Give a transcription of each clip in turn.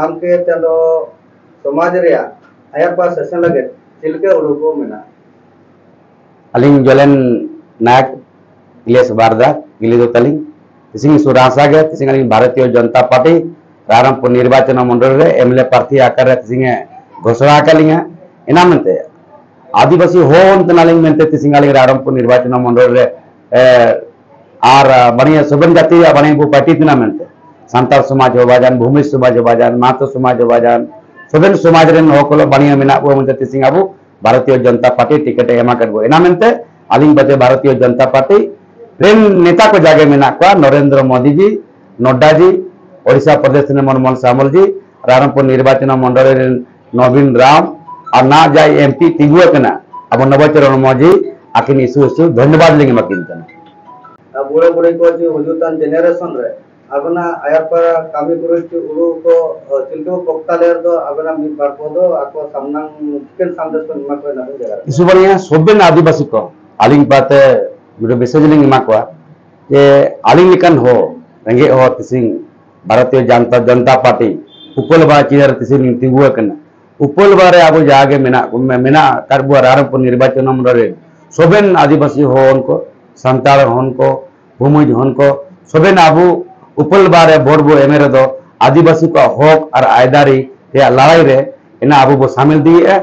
नाम के चलो समाज रे आया पास सेशन लगे चिलके उड़को मेना अलिंग जलन नायक इलेस बारदा गिली दो तलिंग तिसिंग सुरासा गे तिसिंग अलिंग भारतीय जनता पार्टी रामपुर निर्वाचन मंडल रे एमएलए प्रार्थी आकार रे तिसिंग घोषणा कलिंग इना मनते आदिवासी हो नालिंग मेनते तिसिंग अलिंग रामपुर निर्वाचन मंडल रे आर बनिया सुबन जाति बनिया बु पार्टी तना मेनते सांताल समाज होबाजान भूमि समाज होबाजान मातो समाज होबाजान सुबन समाज रे होकलो बनिया मेना बु मनते तिसिंग आबु भारतीय जनता पार्टी टिकट एमा करबो एना मेनते अलिंग बते भारतीय जनता पार्टी ट्रेन नेता को जागे मेना को नरेंद्र मोदी जी नड्डा जी ओडिशा प्रदेश ने मनमोहन सामल जी रामपुर निर्वाचन मंडल नवीन राम और ना जाए एमपी तिगुआ कना अब नवचरण मजी आकिन इशू धन्यवाद लेंगे मकिन बुढ़े बुढ़े को जो हुजुतान जेनरेशन रे अबना आया पर कामी कुरुच उड़ू को चिलको कोक्ता लेर दो अबना मी बारपो दो आको सामना चिकन संदेश को निमा को ना जगह इशू बढ़िया सोबेन आदिवासी को आलिंग पाते गुडे मेसेज लेंगे मा को जे आलिंग लिकन हो रंगे हो तिसिंग भारतीय जनता पार्टी उपल बा चिर तिसिंग तिगुआ कना उपल बारे अब जागे मेना करबुआ रामपुर निर्वाचन मंडल सोबेन आदिवासी हो उनको संताल होनको भूमिज होनको सोबेन आबू उपल बारे बोर्डबो एमेरे दो आदिवासी को हक और आयदारी या लड़ाई रे इना आबू बो शामिल दिए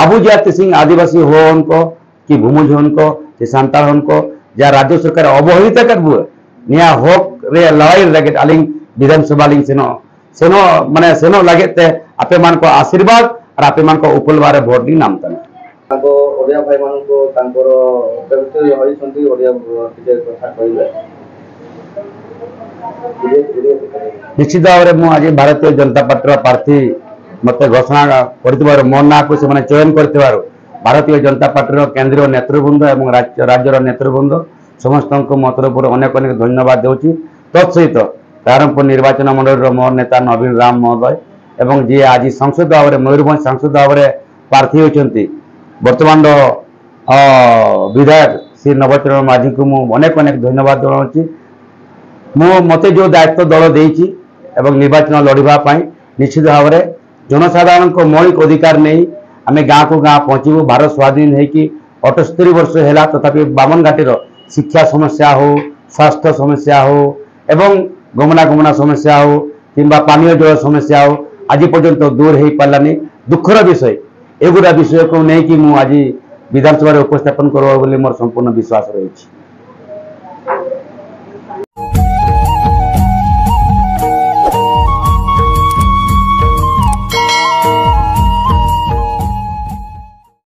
आबू जा तिसिंग आदिवासी हो उनको कि भूमिज होनको कि संताल होनको जा राज्य सरकार अवहेलित करबुआ निया हक रे लड़ाई लगे आलिंग विधानसभा लिंग सेनो माने सेनो लगेते आपे मान को आशीर्वाद और आपे मान को उपल बारे वोट दी नाम तने ताको ओडिया भाई मान को तांकर कविते होई संती ओडिया टिके कथा कहिबे निश्चित भाव में मु आज भारतीय जनता पार्टी प्रार्थी मत घोषणा कर मो ना को से चयन कर भारतीय जनता पार्टी केंद्रीय नेतृवृंद और राज्यर नेतृवृंद समस्त मो तरफ अनेक अनेक धन्यवाद दूसरी तत्सहित रामपुर निर्वाचन मंडल मोर नेता नवीन राम महोदय एवं जी आज संसद भाव में मयूरभंज सांसद भाव में प्रार्थी होती बर्तमान विधायक श्री नवचरण माझी को मुझे अनेक अनेक धन्यवाद जनाऊँगी मते जो दायित्व दल देती निर्वाचन लड़ाई निश्चित भाव में जनसाधारण को मौलिक अधिकार नहीं आम गाँ को गाँ पहुँचू भारत स्वाधीन होगी 78 वर्ष है तथापि बामन घाटीर शिक्षा समस्या हो स्वास्थ्य समस्या हो एवं गमनागमन समस्या हो कि पानीय जल समस्या हो आज पर्यंत दूर हो पारानी दुखर विषय एगुड़ा विषय को लेकिन मुझे विधानसभा उपस्थापन कर मोर संपूर्ण विश्वास रही।